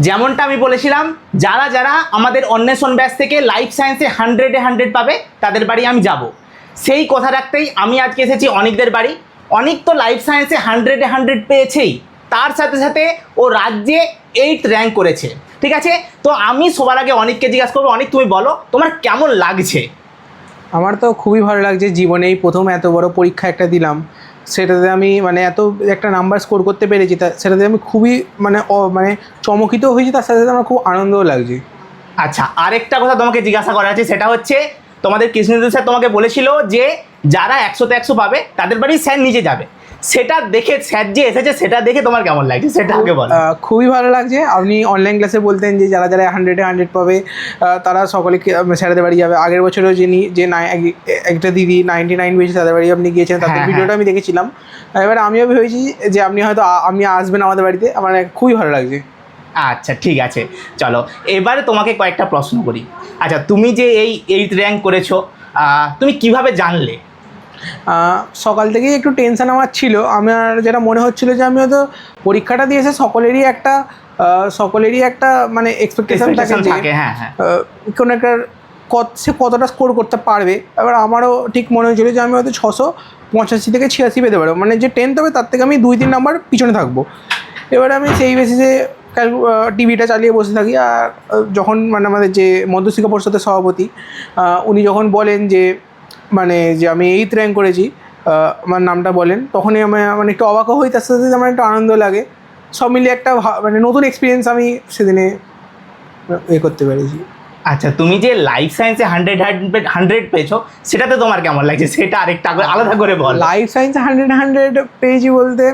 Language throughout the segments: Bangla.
যেমনটা আমি বলেছিলাম, যারা যারা আমাদের অন্বেষণ ব্যাচ থেকে লাইফ সায়েন্সে 100-এ 100 পাবে তাদের বাড়ি আমি যাব। সেই কথা রাখতেই আমি আজকে এসেছি অনিকদের বাড়ি। অনিক তো লাইফ সায়েন্সে 100-এ 100 পেয়েছেই, তার সাথে সাথে ও রাজ্যে 8th র্যাঙ্ক করেছে। ঠিক আছে, তো আমি সবার আগে অনিককে জিজ্ঞাসা করবো, অনিক তুমি বলো তোমার কেমন লাগছে? আমার তো খুবই ভালো লাগছে, জীবনেই প্রথম এত বড় পরীক্ষা একটা দিলাম, সেটাতে আমি মানে এত একটা নাম্বার স্কোর করতে পেরেছি, সেটাতে আমি খুবই মানে চমকিত হয়েছি, তার সাথে সাথে আমার খুব আনন্দও লাগছে। আচ্ছা, আরেকটা কথা তোমাকে জিজ্ঞাসা করা আছে, সেটা হচ্ছে তোমাদের কৃষ্ণেন্দু স্যার তোমাকে বলেছিল যে যারা 100-তে 100 পাবে তাদের বাড়ি স্যার নিজে যাবে। সেটা দেখে স্যার যে এসেছে সেটা দেখে তোমার কেমন লাগছে সেটা আগে বলো। খুবই ভালো লাগছে। আপনি অনলাইন ক্লাসে বলতেন যে যারা যারা 100-এ 100 পাবে তারা সকলে স্যারেদের বাড়ি যাবে। আগের বছরও একটা দিদি 99 পেয়েছে, তাদের বাড়ি আপনি গিয়েছেন, তাদের ভিডিওটা আমি দেখেছিলাম। এবার আমিও ভেবেছি যে আপনি আসবেন আমাদের বাড়িতে, আমার খুবই ভালো লাগছে। আচ্ছা ঠিক আছে, চলো এবারে তোমাকে কয়েকটা প্রশ্ন করি। আচ্ছা, তুমি যে এই 8th র্যাঙ্ক করেছো, তুমি কিভাবে জানলে? সকাল থেকেই একটু টেনশন আমার ছিল। আমার যেটা মনে হচ্ছিল যে আমি হয়তো পরীক্ষাটা দিয়েছে, সকলেরই একটা মানে এক্সপেকটেশন থাকে, হ্যাঁ হ্যাঁ, কোনো একটা সে কতটা স্কোর করতে পারবে। এবার আমারও ঠিক মনে হয়েছিল যে আমি হয়তো 685 থেকে 86 পেতে পারবো, মানে যে 10th হবে তার থেকে আমি 2-3 নাম্বার পিছনে থাকবো। এবারে আমি সেই বেসিসে টিভিটা চালিয়ে বসে থাকি। আর যখন মানে আমাদের যে মধ্যশিক্ষা পরিষদের সভাপতি উনি যখন বলেন যে আমি 8th র্যাঙ্ক করেছি, আমার নামটা বলেন, তখনই আমি মানে একটু অবাকও হই, তার সাথে আমার একটু আনন্দ লাগে। সব মিলিয়ে একটা মানে নতুন এক্সপিরিয়েন্স আমি সেদিনে করতে পেরেছি। আচ্ছা, তুমি যে লাইফ সায়েন্সে 100 পেয়েছো সেটাতে তোমার কেমন লাগছে সেটা আরেকটা আলাদা করে বল। লাইফ সায়েন্সে 100 পেয়েছি বলতে,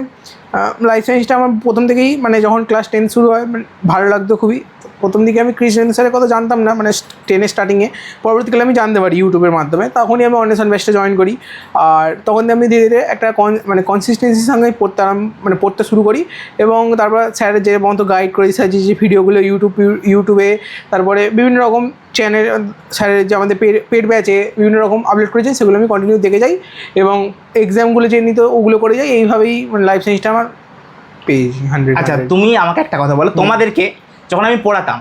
লাইফ সায়েন্সটা আমার প্রথম থেকেই মানে যখন ক্লাস 10 শুরু হয় ভালো লাগতো খুবই। প্রথম দিকে আমি কৃষ্ণেন্দু স্যারের কথা জানতাম না, মানে 10-এর স্টার্টিংয়ে। পরবর্তীকালে আমি জানতে পারি ইউটিউবের মাধ্যমে, তখনই আমি অন্বেষণ ব্যাচটা জয়েন করি। আর তখন আমি ধীরে ধীরে একটা কনসিস্টেন্সির সঙ্গে পড়তে শুরু করি। এবং তারপর স্যারের যে মতো গাইড করেছি, স্যার যে ভিডিওগুলো ইউটিউবে তারপরে বিভিন্ন রকম চ্যানেল স্যারের যে আমাদের পেড ব্যাচে বিভিন্ন রকম আপলোড করেছে, সেগুলো আমি কন্টিনিউ দেখে যাই এবং এক্সামগুলো যে নিত ওগুলো করে যাই। এইভাবেই মানে লাইফ সায়েন্সটা আমার পেয়েছি 100। আচ্ছা, তুমি আমাকে একটা কথা বলো, তোমাদেরকে যখন আমি পড়াতাম,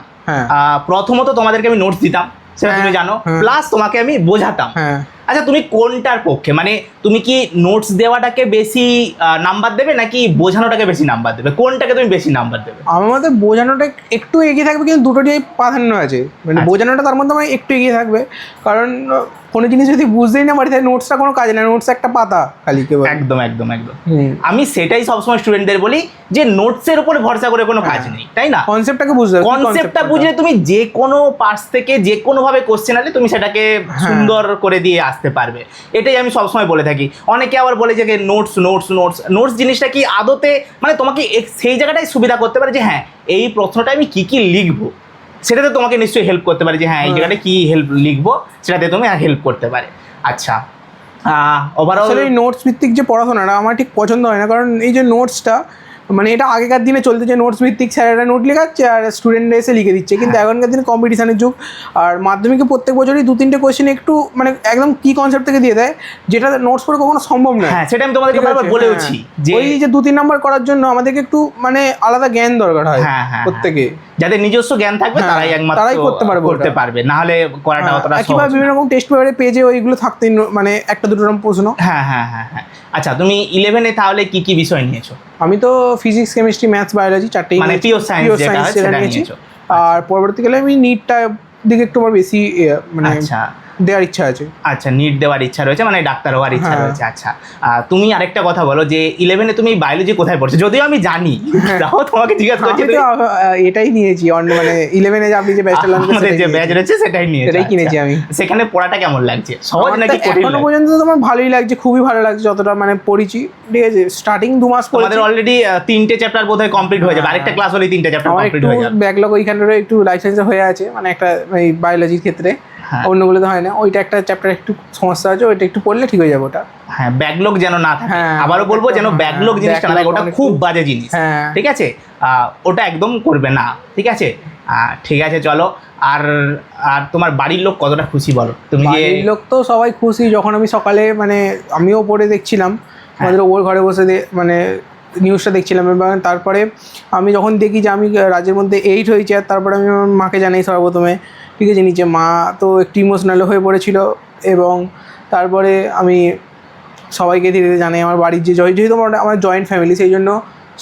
প্রথমত তোমাদেরকে আমি নোটস দিতাম, সেটা তুমি জানো, প্লাস তোমাকে আমি বোঝাতাম। আচ্ছা, তুমি কোনটার পক্ষে? মানে তুমি কি নোটস দেওয়াটাকে বেশি নাম্বার দেবে নাকি বোঝানোটাকে বেশি নাম্বার দেবে? কোনটাকে তুমি বেশি নাম্বার দেবে? আমার মধ্যে বোঝানোটা একটু এগিয়ে থাকবে, কিন্তু দুটোরই প্রাধান্য আছে। মানে বোঝানোটা তার মধ্যে আমার একটু এগিয়ে থাকবে, কারণ কোনো জিনিস যদি বুঝতেই না পারি তাহলে নোটসটা কোনো কাজে না, নোটস একটা পাতা খালি কেবল। একদম একদম একদম, আমি সেটাই সবসময় স্টুডেন্টদের বলি যে নোটসের উপর ভরসা করে কোনো কাজ নেই, তাই না? কনসেপ্টটাকে বুঝতে হবে, কনসেপ্টটা বুঝলে তুমি যে কোনো পার্টস থেকে যে কোনোভাবে কোশ্চেন আনলে তুমি সেটাকে সুন্দর করে দিয়ে আসতে পারবে। এটাই আমি সবসময় বলে থাকি। অনেকে আবার বলে যে নোটস নোটস নোটস নোটস জিনিসটা কি আদতে মানে তোমাকে সেই জায়গাটাই সুবিধা করতে পারে যে হ্যাঁ এই প্রশ্নটা আমি কী কী লিখবো, সেটাতে তোমাকে নিশ্চয়ই হেল্প করতে পারে যে হ্যাঁ এই জায়গাটা কী লিখবো সেটাতে তুমি হেল্প করতে পারে। আচ্ছা, ওভারঅল এই নোটস ভিত্তিক যে পড়াশোনাটা আমার ঠিক পছন্দ হয় না, কারণ এই যে নোটসটা মানে এটা আগেকার দিনে চলতে, যে নোটস ভিত্তিক স্যারেরা নোট লেখাচ্ছে আর স্টুডেন্টরা এসে লিখে দিচ্ছে, কিন্তু এখনকার দিনে কম্পিটিশানের যুগ। আর মাধ্যমিকে প্রত্যেক বছরই 2-3টে কোয়েশ্চেন একটু মানে একদম কি কনসেপ্ট থেকে দিয়ে দেয়, যেটা নোটস পড়ে কখনো সম্ভব নয়। হ্যাঁ, সেটা আমি তোমাদেরকে বারবার বলেওছি যে ওই যে 2-3 নাম্বার করার জন্য আমাদেরকে একটু মানে আলাদা জ্ঞান দরকার হয় প্রত্যেকে। যাদের নিজস্ব জ্ঞান থাকবে তারাই একমাত্র করতে পারবে, না হলে করাটা অতটা সহজ। কিংবা বিভিন্ন রকম টেস্ট পেপারে পেজে ওইগুলো থাকতেই মানে একটা দুটো রকম প্রশ্ন। হ্যাঁ হ্যাঁ হ্যাঁ হ্যাঁ। আচ্ছা, তুমি 11-এ তাহলে কি কি বিষয় নিয়েছো? আমি তো ফিজিক্স, কেমিস্ট্রি, ম্যাথস, বায়োলজি চারটেই মানে পিওর সায়েন্স যেটা নিয়েছি। আর পরবর্তীকালে আমি নিটটা দিকে একটু আমার বেশি মানে দেওয়ার ইচ্ছা আছে। আচ্ছা, নিট দেওয়ার ইচ্ছা রয়েছে, মানে ডাক্তার হওয়ার ইচ্ছা রয়েছে। আচ্ছা, তুমি আরেকটা কথা বলো যে 11-এ তুমি বায়োলজি কোথায় পড়ছো? যদিও আমি জানি, তাও তোমাকে জিজ্ঞাসা করছি। এটাই নিয়েছি মানে 11-এ আপনি যে ব্যাচটা আমাদের যে ব্যাচ রয়েছে সেটাই নিয়েছি, সেটাই কিনেছি আমি। সেখানে পড়াটা কেমন লাগছে? সহজ নাকি কঠিন? এখনো পর্যন্ত তো আমার ভালোই লাগছে, খুবই ভালো লাগছে যতটা মানে পড়েছি। ঠিক আছে, স্টার্টিং 2 মাস পড়েছি। আমাদের অলরেডি 3টে চ্যাপ্টার বোধহয় কমপ্লিট হয়ে যাবে, আরেকটা ক্লাস হলেই 3টে চ্যাপ্টার কমপ্লিট হয়ে যাবে। ব্যাকলগ ওইখানে একটু লাইফ সায়েন্সে হয়ে আছে, মানে একটা এই বায়োলজির ক্ষেত্রে, অন্যগুলো তো হয় না। ওইটা একটা চ্যাপ্টার একটু সমস্যা আছে, ওইটা একটু পড়লে ঠিক হয়ে যাবে ওটা। হ্যাঁ, ব্যাকলগ যেন না থাকে। আবারও বলবো, যেন ব্যাকলগ জিনিসটা না থাকে, ওটা খুব বাজে জিনিস। ঠিক আছে, ওটা একদম করবে না। ঠিক আছে, ঠিক আছে, চলো। আর আর তোমার বাড়ির লোক কতটা খুশি বলো? তুমি যে বাড়ির লোক তো সবাই খুশি। যখন আমি সকালে মানে আমিও পড়ে দেখছিলাম, আমাদের ওর ঘরে বসে মানে নিউজটা দেখছিলাম, এবং তারপরে আমি যখন দেখি যে আমি রাজ্যের মধ্যে 8 হয়েছে, আর তারপরে আমি আমার মাকে জানাই সর্বপ্রথমে, ঠিক আছে, নিচে মা তো একটু ইমোশনাল হয়ে পড়েছিল, এবং তারপরে আমি সবাইকে ধীরে ধীরে জানাই, আমার বাড়ির যেহেতু আমার জয়েন্ট ফ্যামিলি, সেই জন্য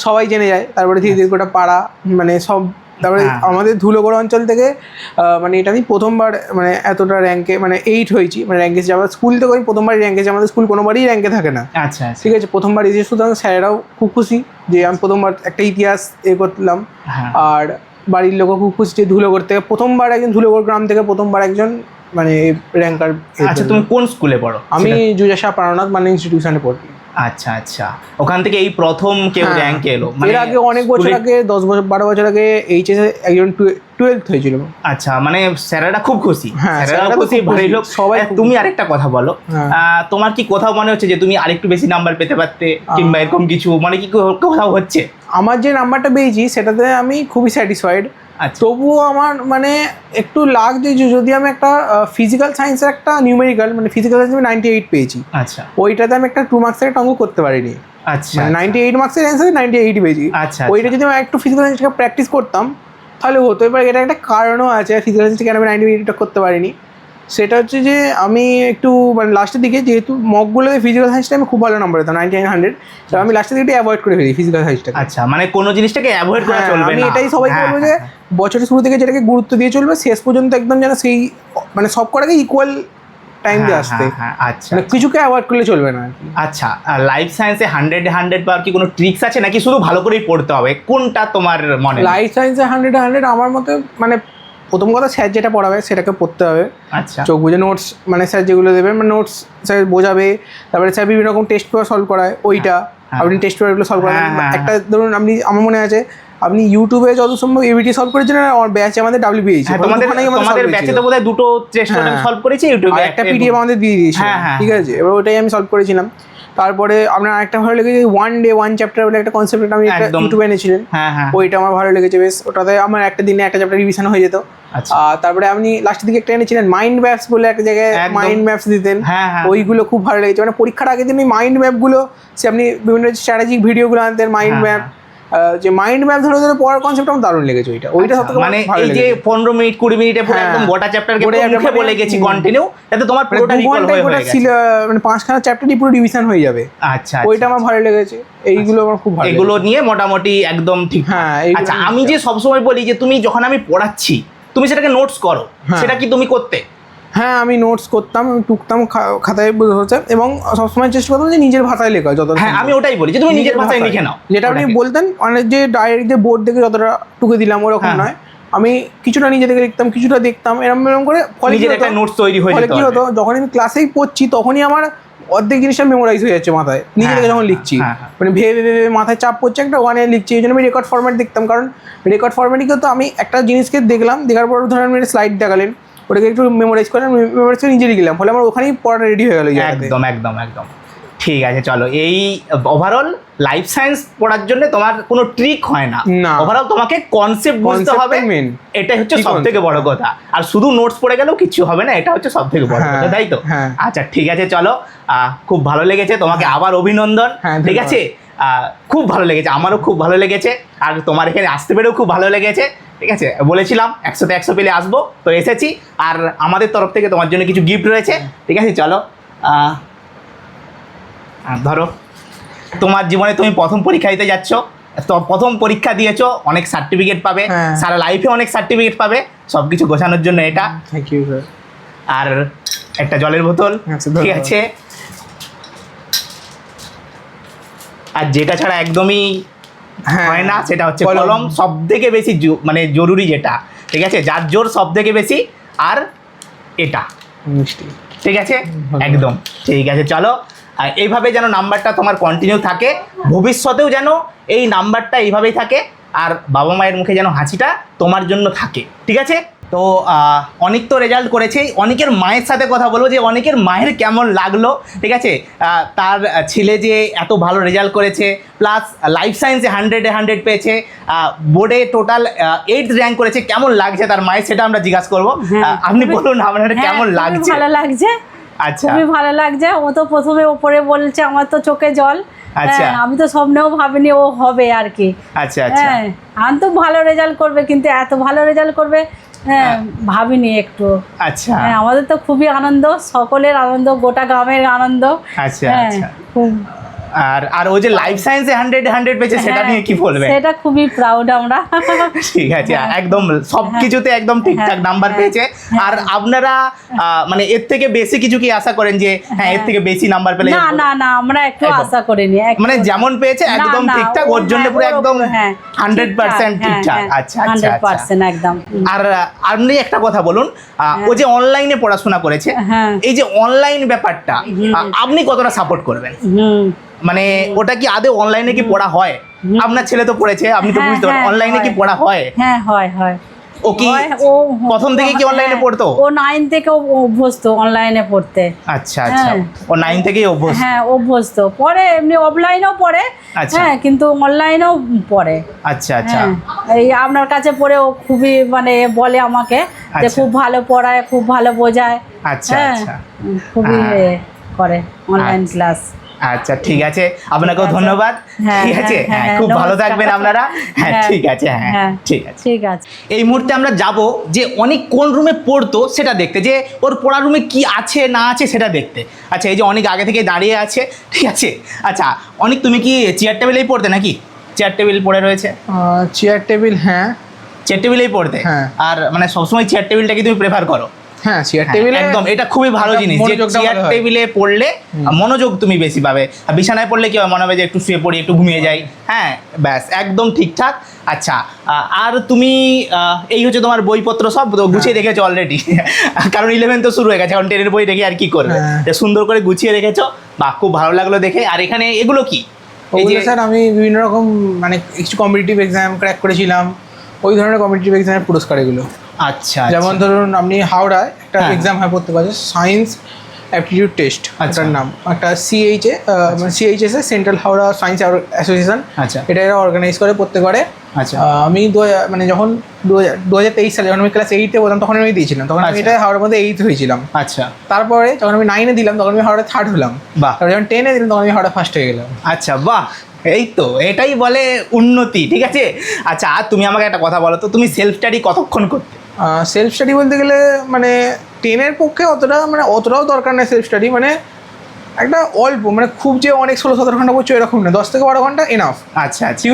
সবাই জেনে যায়। তারপরে ধীরে ধীরে গোটা পাড়া মানে সব, তারপরে আমাদের ধুলোগড় অঞ্চল থেকে মানে এটা আমি প্রথমবার মানে এতটা র্যাঙ্কে মানে 8 হয়েছি, মানে র্যাঙ্কে যাওয়ার স্কুল থেকে আমি প্রথমবারই র্যাঙ্কে, আমাদের স্কুল কোনোবারই র্যাঙ্কে থাকে না। আচ্ছা ঠিক আছে, প্রথমবার এসে সুতরাং স্যারেরাও খুব খুশি যে আমি প্রথমবার একটা ইতিহাস করলাম, আর বাড়ির লোকও খুব খুশি যে ধুলোগড় থেকে প্রথমবার একজন, ধুলোগড় গ্রাম থেকে প্রথমবার একজন মানে র্যাঙ্কার। আচ্ছা, তুমি কোন স্কুলে পড়ো? আমি জুজাশা প্রাণনাথ মানে ইনস্টিটিউশনে পড়ি। আচ্ছা আচ্ছা, ওখান থেকে এই প্রথম কেউ র্যাঙ্কে এলো? এর আগে অনেক বছর আগে, 10 বছর 12 বছর আগে এইচএস একজন 12th হয়েছিল। আচ্ছা, মানে স্যারেরা খুব খুশি, স্যারেরা খুশি, বাড়ির লোক সবাই। তুমি আরেকটা কথা বলো, তোমার কি কোথাও মনে হচ্ছে যে তুমি আরেকটু বেশি নাম্বার পেতে পারতে, কিংবা এরকম কিছু মানে কি কোথাও হচ্ছে? আমার যে নাম্বারটা পেয়েছি সেটাতে আমি খুবই স্যাটিসফাইড। তবুও আমার মানে একটু লাগছে যে যদি আমি একটা ফিজিক্যাল সায়েন্সের একটা নিউমেরিক্যাল, মানে ফিজিক্যাল সায়েন্সে আমি 98 পেয়েছি। আচ্ছা, ওইটাতে আমি একটা 2 মার্কসের একটা অঙ্ক করতে পারিনি। আচ্ছা, 98 মার্কসের অ্যান্সারে 98 পেয়েছি। আচ্ছা, ওইটা যদি আমি একটু ফিজিক্যাল সায়েন্সটা প্র্যাকটিস করতাম তাহলে হতো। এবার এটা একটা কারণও আছে ফিজিক্যাল সায়েন্সটা কেন আমি 98টা করতে পারিনি। সেটা হচ্ছে যে আমি একটু মানে লাস্টের দিকে যেহেতু মকগুলোতে ফিজিক্যাল সায়েন্সটা আমি খুব ভালো নাম্বার পেতাম 99 100, তো আমি লাস্টের দিকে অ্যাভয়েড করে ফেলি ফিজিক্যাল সায়েন্সটাকে। আচ্ছা, মানে কোনো জিনিসটাকে অ্যাভয়েড করা চলবে না। আমি এটাই সবাইকে বলবো যে বছরের শুরু থেকে যেটাকে গুরুত্ব দিয়ে চলবে, শেষ পর্যন্ত একদম যেন সেই মানে সব কটাকে ইকুয়াল টাইম দিয়ে আসতে। আচ্ছা, মানে কিছুকে অ্যাভয়েড করলে চলবে না। আচ্ছা, লাইফ সায়েন্সে 100 পাওয়ার কি কোনো ট্রিক্স আছে, নাকি শুধু ভালো করেই পড়তে হবে? কোনটা তোমার মনে হয়? লাইফ সায়েন্সে 100 আমার মতে মানে প্রথম কথা স্যার যেটা পড়াবে সেটাকে পড়তে হবে। আচ্ছা, চোখ বুঝে নোটস মানে স্যার যেগুলো দেবে মানে নোটস স্যার বোঝাবে, তারপরে স্যার বিভিন্ন রকম টেস্ট পেপার সলভ করায়, ওইটা আপনি টেস্ট পেপারগুলো সলভ করেন। একটা ধরুন আপনি, আমার মনে আছে আপনি ইউটিউবে যত সম্ভব এবিটি সলভ করেছেন, আমার ব্যাচে আমাদের ডাব্লিউবিএইচ, তোমাদের ব্যাচে তো বোধহয় দুটো টেস্ট পেপার সলভ করেছি, ইউটিউবে একটা পিডিএফ আমাদের দিয়ে দিয়েছে। ঠিক আছে, এবার ওটাই আমি সলভ করেছিলাম। তারপরে আপনার আরেকটা ভালো লেগেছে 1 ডে 1 চ্যাপ্টার বলে একটা কনসেপ্ট আমি ইউটিউবে এনেছিলেন, ওইটা আমার ভালো লেগেছে বেশ। ওটাতে আমার একটা দিনে একটা চ্যাপ্টার রিভিশন হয়ে যেত। আর তারপরে আপনি লাস্টের দিকে একটা এনেছিলেন মাইন্ড ম্যাপস বলে, একটা জায়গায় মাইন্ড ম্যাপস দিতেন, ওইগুলো খুব ভালো লেগেছে। মানে পরীক্ষার আগের দিন মাইন্ড ম্যাপগুলো সে আপনি বিভিন্ন স্ট্র্যাটেজিক ভিডিওগুলো আনতেন, মাইন্ড ম্যাপ, যে মাইন্ড ম্যাপ ধরে ধরে পড়ার কনসেপ্ট আমার দারুণ লেগেছে। ওইটা সবথেকে মানে এই যে 15 মিনিট 20 মিনিটে পুরো একদম গোটা চ্যাপ্টারকে মুখে বলে গেছি কন্টিনিউ, তাতে তোমার পুরোটা রিকল হয়ে গেছে, মানে 5খানা চ্যাপ্টারই পুরো রিভিশন হয়ে যাবে। আচ্ছা, ওইটা আমার ভালো লেগেছে। এইগুলো আমার খুব ভালো, এগুলো নিয়ে মোটামুটি একদম ঠিক। আচ্ছা, আমি যে সবসময় বলি যে তুমি যখন আমি পড়াচ্ছি তুমি সেটাকে নোটস করো, সেটা কি তুমি করতে? হ্যাঁ, আমি নোটস করতাম, আমি টুকতাম খাতায় হচ্ছে, এবং সবসময় চেষ্টা করতাম যে নিজের ভাষায় লেখা যত। হ্যাঁ, আমি ওটাই বলি যে তুমি নিজের ভাষায় লিখে নাও। যেটা আপনি বলতেন অনেক যে ডাইরেক্ট যে বোর্ড দেখে যতটা টুকে দিলাম ওরকম নয়, আমি কিছুটা নিজে থেকে লিখতাম, কিছুটা দেখতাম, এরকম করে নিজের একটা নোটস তৈরি হয়ে যেত। কি হতো, যখন আমি ক্লাসেই পড়ছি তখনই আমার অর্ধেক জিনিসটা মেমোরাইজ হয়ে যাচ্ছে মাথায়, নিজে থেকে যখন লিখছি। মানে ভেবে ভেবে মাথায় চাপ পড়ছে, একটা ওয়ানে লিখছি। এই জন্য আমি রেকর্ড ফরম্যাট দেখতাম, কারণ রেকর্ড ফরম্যাটই তো আমি একটা জিনিসকে দেখলাম, দেখার পর ধরেন আপনি স্লাইড দেখালেন, ওটাকে একটু মেমোরাইজ করেন, মেমোরাইজ করে নিজে লিখলাম, ফলে আমার ওখানেই পড়াটা রেডি হয়ে গেল। একদম একদম একদম ঠিক আছে। চলো, এই ওভারঅল লাইফ সায়েন্স পড়ার জন্য তোমার কোনো ট্রিক হয় না, ওভারঅল তোমাকে কনসেপ্ট বুঝতে হবে, এটাই হচ্ছে সবথেকে বড় কথা। আর শুধু নোটস পড়ে গেলেও কিছু হবে না, এটা হচ্ছে সবথেকে বড় কথা, তাই তো? আচ্ছা, ঠিক আছে, চলো, খুব ভালো লেগেছে, তোমাকে আবার অভিনন্দন। ঠিক আছে, খুব ভালো লেগেছে, আমারও খুব ভালো লেগেছে, আর তোমার এখানে আসতে পেরেও খুব ভালো লেগেছে। ঠিক আছে, বলেছিলাম 100তে 100 পেলে আসবো, তো এসেছি। আর আমাদের তরফ থেকে তোমার জন্য কিছু গিফট রয়েছে। ঠিক আছে, চলো, ধরো, তোমার জীবনে তুমি প্রথম পরীক্ষা দিতে যাচ্ছ, তো প্রথম পরীক্ষা দিয়েছো, অনেক সার্টিফিকেট পাবে, সারা লাইফে অনেক সার্টিফিকেট পাবে, সব কিছু গোছানোর জন্য এটা। Thank you sir. আর একটা জলের বোতল, ঠিক আছে। আর যেটা ছাড়া একদমই হয় না সেটা হচ্ছে কলম, সব থেকে বেশি মানে জরুরি যেটা। ঠিক আছে, যার জোর সব থেকে বেশি। আর এটা মিষ্টি, ঠিক আছে, একদম ঠিক আছে। চলো, আর এইভাবে যেন নাম্বারটা তোমার কন্টিনিউ থাকে, ভবিষ্যতেও যেন এই নাম্বারটা এইভাবেই থাকে, আর বাবা মায়ের মুখে যেন হাসিটা তোমার জন্য থাকে। ঠিক আছে, তো অনেক তো রেজাল্ট করেছে, অনেকের মায়ের সাথে কথা বলবো যে অনেকের মায়ের কেমন লাগলো। ঠিক আছে, তার ছেলে যে এত ভালো রেজাল্ট করেছে, প্লাস লাইফ সায়েন্সে 100-এ 100 পেয়েছে, বোর্ডে টোটাল 8th র্যাঙ্ক করেছে, কেমন লাগছে তার মায়ের, সেটা আমরা জিজ্ঞাসা করবো। আপনি বলুন আপনার কেমন লাগছে? ভালো লাগছে, আচ্ছা, খুবই ভালো লাগছে। ও তো প্রথমে ওপরে বলছে, আমার তো চোখে জল, আচ্ছা। আমি তো স্বপ্নেও ভাবিনি ও হবে আর কি। আচ্ছা আচ্ছা হ্যাঁ, আমি তো ভালো রেজাল্ট করবে, কিন্তু এত ভালো রেজাল্ট করবে ভাবিনি একটু। আচ্ছা হ্যাঁ, আমাদের তো খুবই আনন্দ, সকলের আনন্দ, গোটা গ্রামের আনন্দ। আচ্ছা হ্যাঁ, আচ্ছা। খুব। আর ও যে লাইফ সায়েন্সে 100 পেয়েছে সেটা নিয়ে কি বলবে? সেটা খুবই প্রাউড আমরা। ঠিক আছে, একদম সবকিছুতে একদম ঠিকঠাক নাম্বার পেয়েছে। আর আপনারা মানে এর থেকে বেশি কিছু কি আশা করেন যে হ্যাঁ এর থেকে বেশি নাম্বার পেলে? না না না, আমরা একটু আশা করিনি। মানে যেমন পেয়েছে একদম না, ঠিকঠাক, ওর জন্য পুরো একদম 100% ঠিকঠাক। আচ্ছা আচ্ছা 100% একদম। আর আপনি একটা কথা বলুন, ও যে অনলাইনে পড়াশোনা করেছে, হ্যাঁ। এই যে অনলাইন ব্যাপারটা আপনি কতটা সাপোর্ট করবেন? মানে ওটা কি আদৌ অনলাইনে কি পড়া হয়? আপনার ছেলে তো পড়েছে, আপনি তো বুঝতে পারেন অনলাইনে কি পড়া হয়? হ্যাঁ, হয়। ও কি প্রথম থেকে কি অনলাইনে পড়তো? ও 9 থেকে অভ্যস্ত অনলাইনে পড়তে। আচ্ছা আচ্ছা, ও 9 থেকেই অভ্যস্ত। হ্যাঁ, অভ্যস্ত। পরে এমনি অফলাইনেও পড়ে, আচ্ছা। হ্যাঁ, কিন্তু অনলাইনেও পড়ে। আচ্ছা আচ্ছা। এই আপনার কাছে পড়ে ও খুবই মানে বলে আমাকে যে আচ্ছা। খুব ভালো পড়ায়, খুব ভালো বোঝায়। আচ্ছা হ্যাঁ, আচ্ছা। খুবই করে অনলাইন ক্লাস। আচ্ছা ঠিক আছে, আপনাকেও ধন্যবাদ। ঠিক আছে, হ্যাঁ খুব ভালো থাকবেন আপনারা। হ্যাঁ ঠিক আছে, হ্যাঁ ঠিক আছে। ঠিক আছে। এই মুহূর্তে আমরা যাব যে অনেক কোন রুমে পড়তো সেটা দেখতে, যে ওর পড়ার রুমে কি আছে না আছে সেটা দেখতে। আচ্ছা, এই যে অনেক আগে থেকে দাঁড়িয়ে আছে, ঠিক আছে। আচ্ছা অনেক, তুমি কি চেয়ার টেবিলেই পড়তে নাকি? চেয়ার টেবিল পড়ে রয়েছে? চেয়ার টেবিল, হ্যাঁ চেয়ার টেবিলেই পড়তে। হ্যাঁ। আর মানে সবসময় চেয়ার টেবিলটাকে তুমি প্রেফার করো? হ্যাঁ, চেয়ার টেবিলে একদম, এটা খুবই ভালো জিনিস যে চেয়ার টেবিলে পড়লে মনোযোগ তুমি বেশি পাবে। আর বিছানায় পড়লে কি হয়, মনে হবে যে একটু শুয়ে পড়ি, একটু ঘুমিয়ে যাই। হ্যাঁ ব্যাস, একদম ঠিকঠাক। আচ্ছা, আর তুমি এই হচ্ছে তোমার বইপত্র সব গুছিয়ে রেখেছো অলরেডি? কারণ 11 তো শুরু হয়ে গেছে, এখন 10-এর বই রেখে আর কি করবে? সুন্দর করে গুছিয়ে রেখেছো, বাহ খুব ভালো লাগলো দেখে। আর এখানে এগুলো কি? এই যে স্যার, আমি বিভিন্ন রকম মানে কিছু কম্পিটিটিভ এক্সাম ক্র্যাক করেছিলাম, ওই ধরনের কম্পিটিটিভ এক্সামের পুরস্কার এগুলো। আচ্ছা, যেমন ধরুন আপনি হাওড়ায় একটা এক্সাম হয় প্রত্যেক বছর, সায়েন্স অ্যাপটিটিউড টেস্ট, এটার নাম একটা CHS central Howrah science association. আচ্ছা, এটা এরা অর্গানাইজ করে প্রত্যেকবারে। আচ্ছা, আমি মানে যখন 2023 সালে যখন আমি ক্লাস 8-এ পড়তাম তখন আমি দিয়েছিলাম, তখন আমি এটা হাওড়ার মধ্যে 8th হয়েছিলাম। আচ্ছা, তারপরে যখন আমি 9-এ দিলাম তখন আমি হাওড়া 3rd হলাম। বাহ। তারপরে যখন 10-এ দিলাম তখন আমি হাওড়া 1st হয়ে গেলাম। আচ্ছা বাহ, এই তো এটাই বলে উন্নতি, ঠিক আছে। আচ্ছা, আর তুমি আমাকে একটা কথা বলো তো, তুমি সেলফ স্টাডি কতক্ষণ করতে? সেলফ স্টাডি বলতে গেলে মানে 10-এর পক্ষে অতটাও দরকার নেই সেলফ স্টাডি, মানে একটা অল্প, মানে খুব যে অনেক 16-17 ঘন্টা পড়ছো এরকম না, 10 থেকে 12 ঘন্টা এনাফ। আচ্ছা আচ্ছা।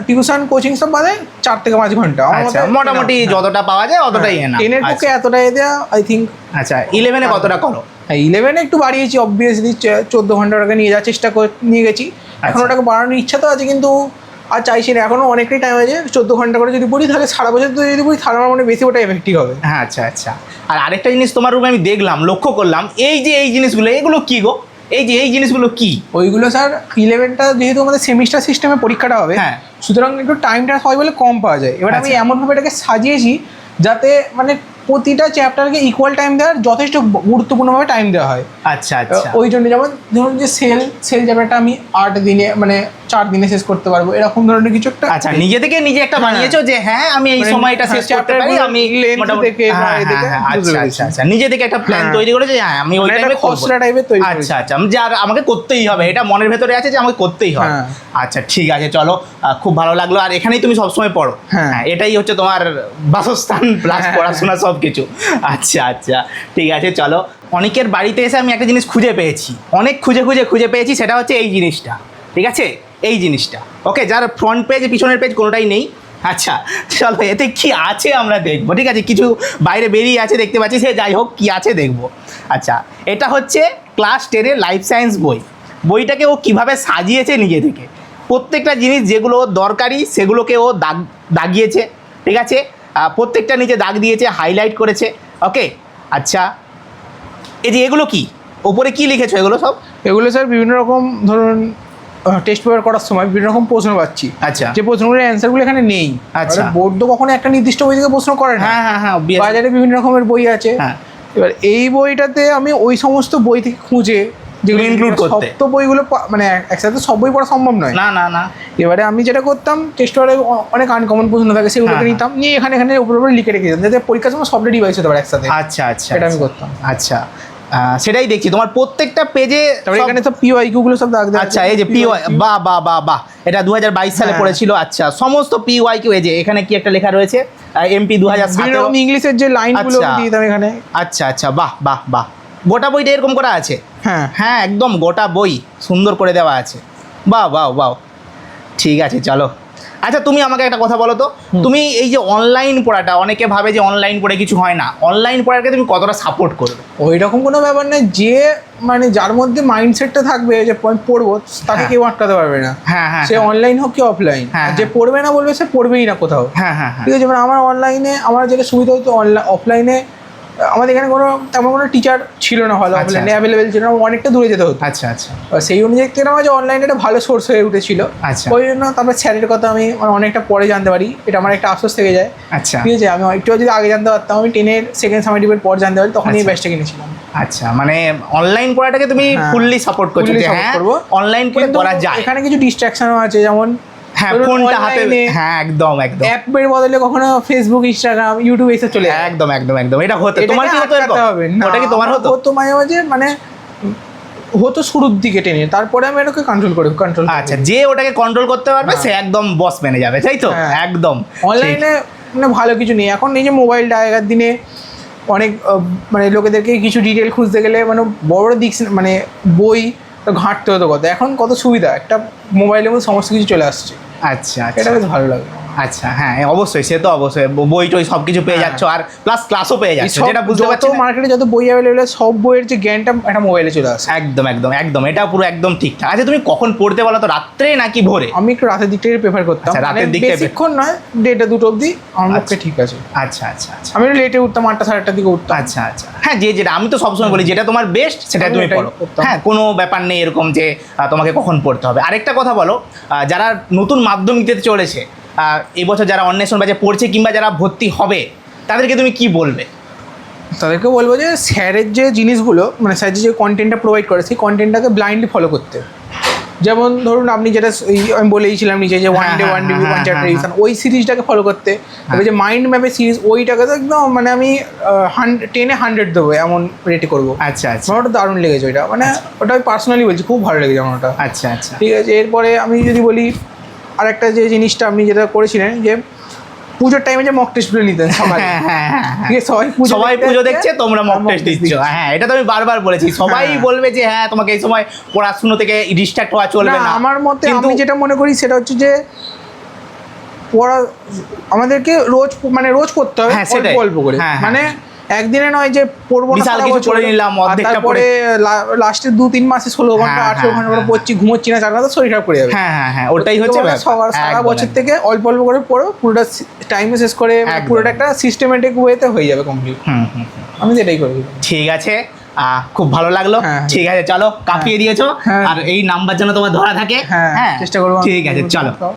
টিউশন কোচিং সব বাদে 4 থেকে 5 ঘন্টা আচ্ছা, মোটামুটি যতটা পাওয়া যায় অতটাই এনাফ। 10-এর পক্ষে এতটাই দেওয়া আই থিঙ্ক। আচ্ছা, 11-এ কতটা করো? 11-এ একটু বাড়িয়েছি, অবভিয়াসলি 14 ঘন্টা ওটাকে নিয়ে যাওয়ার চেষ্টা নিয়ে গেছি। এখন ওটাকে বাড়ানোর ইচ্ছা তো আছে, কিন্তু আর চাইছি না, এখনও অনেকটাই টাইম আছে। 14 ঘন্টা করে যদি পড়ি তাহলে সারা বছর তো যদি পড়ি তাহলে আমার মনে বেশি ওটা এফেক্টিভ হবে। হ্যাঁ আচ্ছা আচ্ছা। আর আরেকটা জিনিস তোমার রুমে আমি দেখলাম, লক্ষ্য করলাম, এই যে এই জিনিসগুলো, এগুলো কি গো? এই জিনিসগুলো কি? ওইগুলো স্যার 11টা যেহেতু আমাদের সেমিস্টার সিস্টেমে পরীক্ষাটা হবে, হ্যাঁ, সুতরাং একটু টাইমটা হয় বলে কম পাওয়া যায়। এবার আমি এমনভাবে এটাকে সাজিয়েছি যাতে মানে প্রতিটা চ্যাপ্টারকে ইকুয়াল টাইম দেওয়ার, যথেষ্ট গুরুত্বপূর্ণভাবে টাইম দেওয়া হয়। আচ্ছা আচ্ছা। ওই জন্য যেমন ধরুন যে সেল চ্যাপ্টারটা আমি 8 দিনে মানে 4 দিনে শেষ করতে পারবো, এরকম ধরনের কিছু একটা। আচ্ছা, নিজে থেকে নিজে একটা বানিয়েছো যে হ্যাঁ আমি এই সময়টা শেষ করতে পারি, আমি মোটামুটি। আচ্ছা আচ্ছা আচ্ছা, নিজে থেকে একটা প্ল্যান তৈরি করেছে যে হ্যাঁ আমি ওই টাইমে খসড়া টাইপের তৈরি করেছি। আচ্ছা আচ্ছা, যে আর আমাকে করতেই হবে, এটা মনের ভেতরে আছে যে আমাকে করতেই হবে। আচ্ছা ঠিক আছে, চলো, খুব ভালো লাগলো। আর এখানেই তুমি সবসময় পড়ো? হ্যাঁ, এটাই হচ্ছে তোমার বাসস্থান প্লাস পড়াশোনা সব কিছু। আচ্ছা আচ্ছা ঠিক আছে, চলো। অনেকের বাড়িতে এসে আমি একটা জিনিস খুঁজে পেয়েছি, অনেক খুঁজে পেয়েছি, সেটা হচ্ছে এই জিনিসটা, ঠিক আছে, এই জিনিসটা। ওকে, যার ফ্রন্ট পেজ পিছনের পেজ কোনোটাই নেই। আচ্ছা চলো, এতে কি আছে আমরা দেখবো, ঠিক আছে। কিছু বাইরে বেরিয়ে আছে দেখতে পাচ্ছি, সে যাই হোক, কি আছে দেখবো। আচ্ছা, এটা হচ্ছে ক্লাস 10-এর লাইফ সায়েন্স বই। বইটাকে ও কীভাবে সাজিয়েছে নিজে থেকে, প্রত্যেকটা জিনিস যেগুলো দরকারি সেগুলোকে ও দাগিয়েছে, ঠিক আছে। প্রত্যেকটা নিচে দাগ দিয়েছে, হাইলাইট করেছে। ওকে, আচ্ছা, এই যে এগুলো কি, ওপরে কি লিখেছো এগুলো সব? এগুলো স্যার বিভিন্ন রকম, ধরুন টেস্ট পেপার করার সময় বিভিন্ন রকম প্রশ্ন পাচ্ছি। আচ্ছা, যে প্রশ্নগুলোর অ্যান্সারগুলো এখানে নেই। আচ্ছা, বোর্ড তো কখনো একটা নির্দিষ্ট বই থেকে প্রশ্ন করে না। হ্যাঁ হ্যাঁ হ্যাঁ, বাজারে বিভিন্ন রকমের বই আছে। এবার এই বইটাতে আমি ওই সমস্ত বই থেকে খুঁজে যেগুলো ইনক্লুড করতে, সব তো বইগুলো মানে একসাথে সব বই পড়া সম্ভব নয়। না না না। এবারে আমি যেটা করতাম, টেস্ট পেপারে অনেক আনকমন প্রশ্ন থাকে, সেগুলোকে নিতাম, নিয়ে এখানে উপরে লিখে রেখে দিতাম, যাতে পরীক্ষার সময় সব রেডি হয়েছে তোমার একসাথে। আচ্ছা আচ্ছা, এটা আমি করতাম। আচ্ছা, সেটাই দেখছি তোমার প্রত্যেকটা পেজে। তারপরে এখানে সব পিওআইকিউ গুলো সব দাগ দেওয়া আছে। আচ্ছা, এই যে পিওয়াই, বাহ বাহ বাহ বাহ, এটা 2022 সালে হ্যাঁ। পড়েছিল। আচ্ছা, সমস্ত পিওয়াইকিউ, এই যে এখানে কি একটা লেখা রয়েছে, এমপি 2017। আমি ইংলিশের যে লাইনগুলো আচ্ছা। দিয়ে দিতাম এখানে। আচ্ছা আচ্ছা, বাহ বাহ বাহ, গোটা বইটা এরকম করা আছে? হ্যাঁ হ্যাঁ, একদম গোটা বই সুন্দর করে দেওয়া আছে। বাহ বাহ বাহ, ঠিক আছে চলো। আচ্ছা, তুমি আমাকে একটা কথা বলো তো, তুমি এই যে অনলাইন পড়াটা, অনেকে ভাবে যে অনলাইন পড়ে কিছু হয় না, অনলাইন পড়াকে তুমি কতটা সাপোর্ট করবে? ওই রকম কোনো ব্যাপার নেই, যে মানে যার মধ্যে মাইন্ডসেটটা থাকবে যে আমি পড়বো, তাকে হ্যাঁ। কেউ আটকাতে পারবে না। হ্যাঁ হ্যাঁ সে অনলাইন হোক কি অফলাইন, হ্যাঁ, যে পড়বে না বলবে সে পড়বেই না কোথাও। হ্যাঁ হ্যাঁ হ্যাঁ, ঠিক আছে, মানে আমার অনলাইনে আমার যেটা সুবিধা হতো, অফলাইনে আমাদের এখানে কোনো তেমন কোনো টিচার ছিল না, হলো আচ্ছা, অফলাইনে আচ্ছা। অ্যাভেলেবেল ছিল না, অনেকটা দূরে যেতে হতো। আচ্ছা আচ্ছা আর সেই অনুযায়ী থেকে আমার যে অনলাইনে একটা ভালো সোর্স হয়ে উঠেছিল। আচ্ছা। ওই জন্য তারপর স্যারের কথা আমি মানে অনেকটা পরে জানতে পারি, এটা আমার একটা আফসোস থেকে যায়। আচ্ছা ঠিক আছে, আমি একটু যদি আগে জানতে পারতাম, আমি 10-এর সেকেন্ড সামেটিভের পর জানতে পারি, তখন এই আচ্ছা। ব্যাচটা কিনেছিলাম। আচ্ছা, মানে অনলাইন পড়াটাকে তুমি হ্যাঁ, ফুললি সাপোর্ট করছো fully যে support হ্যাঁ করবো। অনলাইন করে কিন্তু করা যায়? এখানে কিছু ডিস্ট্রাকশনও আছে, যেমন হ্যাঁ, ধরুন ফোনটা হাতে, online-এ হ্যাঁ একদম একদম অ্যাপের বদলে কখনো ফেসবুক, ইনস্টাগ্রাম, ইউটিউব এসে চলে যায়। একদম একদম একদম, এটা হতো। এটাকে তোমার কি হতো আটকাতে হবে এরকম? না, ওটা কি তোমার আমার হতো? হতো মাঝে মাঝে, মানে হতো শুরুর দিকে টেনে, তারপরে আমি এটাকে কন্ট্রোল আচ্ছা, যে ওটাকে কন্ট্রোল করতে পারবে হ্যাঁ। সে একদম বস মেনে যাবে, তাই তো? হ্যাঁ। একদম অনলাইনে মানে ভালো কিছু নেই এখন। এই যে মোবাইলটা, আগেকার দিনে অনেক মানে লোকেদেরকে কিছু ডিটেল খুঁজতে গেলে মানে বড় দিক মানে বই ঘাঁটতে হতো কত, এখন কত সুবিধা, একটা মোবাইলের মধ্যে সমস্ত কিছু চলে আসছে। আচ্ছা এটা আচ্ছা বেশ ভালো লাগে। আচ্ছা, হ্যাঁ অবশ্যই, সে তো অবশ্যই, বই টই সব কিছু পেয়ে হ্যাঁ। যাচ্ছ, আর প্লাস ক্লাসও পেয়ে যাচ্ছ, সব যেটা বুঝতে যত পারছি না। মার্কেটে যত বই অ্যাভেলেবল, সব বইয়ের যে জ্ঞানটা একটা মোবাইলে চলে আসে। একদম একদম একদম, এটা পুরো একদম ঠিকঠাক। আচ্ছা, তুমি কখন পড়তে বলো তো, রাত্রে নাকি ভোরে? আমি একটু রাতের দিকটাই প্রেফার করতাম, আচ্ছা, রাতের মানে দিকটাই বেশিক্ষণ নয়, 1:30-2 অবধি আমার পক্ষে ঠিক আছে। আচ্ছা আচ্ছা আচ্ছা আমি লেটে উঠতাম, 8টা-8:30 দিকে উঠতাম। আচ্ছা আচ্ছা, হ্যাঁ, যে যেটা আমি তো সবসময় বলি, যেটা তোমার বেস্ট সেটা আমি তুমি এটাই পড়ো। করতাম। হ্যাঁ, কোনো ব্যাপার নেই এরকম যে তোমাকে কখন পড়তে হবে। আরেকটা কথা বলো, যারা নতুন মাধ্যমিক দিতে চলেছে, এবছর যারা অন্বেষণ ব্যাচে পড়ছে কিংবা যারা ভর্তি হবে, তাদেরকে তুমি কি বলবে? তাদেরকে বলবো যে স্যারের যে জিনিসগুলো, মানে স্যার যে কন্টেন্টটা প্রোভাইড করে, সেই কন্টেন্টটাকে ব্লাইন্ডলি ফলো করতে। যেমন ধরুন আপনি যেটা আমি বলেইছিলাম নিচে, যে one day one DB one chapter revision, ওই সিরিজটাকে ফলো করতে। তবে যে মাইন্ড ম্যাপের সিরিজ, ওইটাকে তো একদম মানে আমি 10-এ 100 দেবো, এমন রেটে করবো। আচ্ছা আচ্ছা আমার ওটা দারুণ লেগেছে ওইটা, মানে ওটা আমি পার্সোনালি বলছি, খুব ভালো লেগেছে আমার ওটা। আচ্ছা আচ্ছা ঠিক আছে, এরপরে আমি যদি বলি আরেকটা যে জিনিসটা আপনি যেটা করেছিলেন, যে পুজোর টাইমে যে মক টেস্টগুলো নিতেন সকালে। হ্যাঁ হ্যাঁ হ্যাঁ ঠিক আছে, সবাই পুজো দেখছে, তোমরা মক টেস্ট দিচ্ছ। হ্যাঁ, এটা তো আমি বারবার বলেছি, সবাই হ্যাঁ। বলবে যে হ্যাঁ তোমাকে এই সময় পড়াশুনো থেকে ডিস্ট্রাক্ট হওয়া চলবে না। আমার মতে কিন্তু আমি যেটা মনে করি সেটা হচ্ছে যে আমাদেরকে রোজ পড়তে হবে, হ্যাঁ, সেটাই। অল্প অল্প করে। হ্যাঁ, হ্যাঁ। মানে একদিনে নয় যে পড়বো না, বিশাল সারা কিছু বছর। পড়ে নিলাম, আর অর্ধেকটা তারপরে লাস্টের 2-3 মাসে 16 ঘন্টা হ্যাঁ, 18 ঘন্টা করে হ্যাঁ, পড়ছি, ঘুমোচ্ছি না, 4 ঘন্টা, শরীর খারাপ করে যাবে। হ্যাঁ হ্যাঁ হ্যাঁ, ওটাই হচ্ছে তো ব্যাপার। সারা একদম, বছর একদম। থেকে অল্প অল্প করে পড়ো, পুরোটা টাইমে শেষ করে, একদম। পুরোটা একটা সিস্টেমেটিক ওয়েতে হয়ে যাবে কমপ্লিট। হুম হুম হুম। আমি তো এটাই করি। ঠিক আছে, খুব ভালো লাগলো। হ্যাঁ। ঠিক আছে, চলো, কাঁপিয়ে দিয়েছো। হ্যাঁ। আর এই নাম্বার যেন তোমার ধরা থাকে। হ্যাঁ, চেষ্টা করবো। ঠিক আছে, চলো।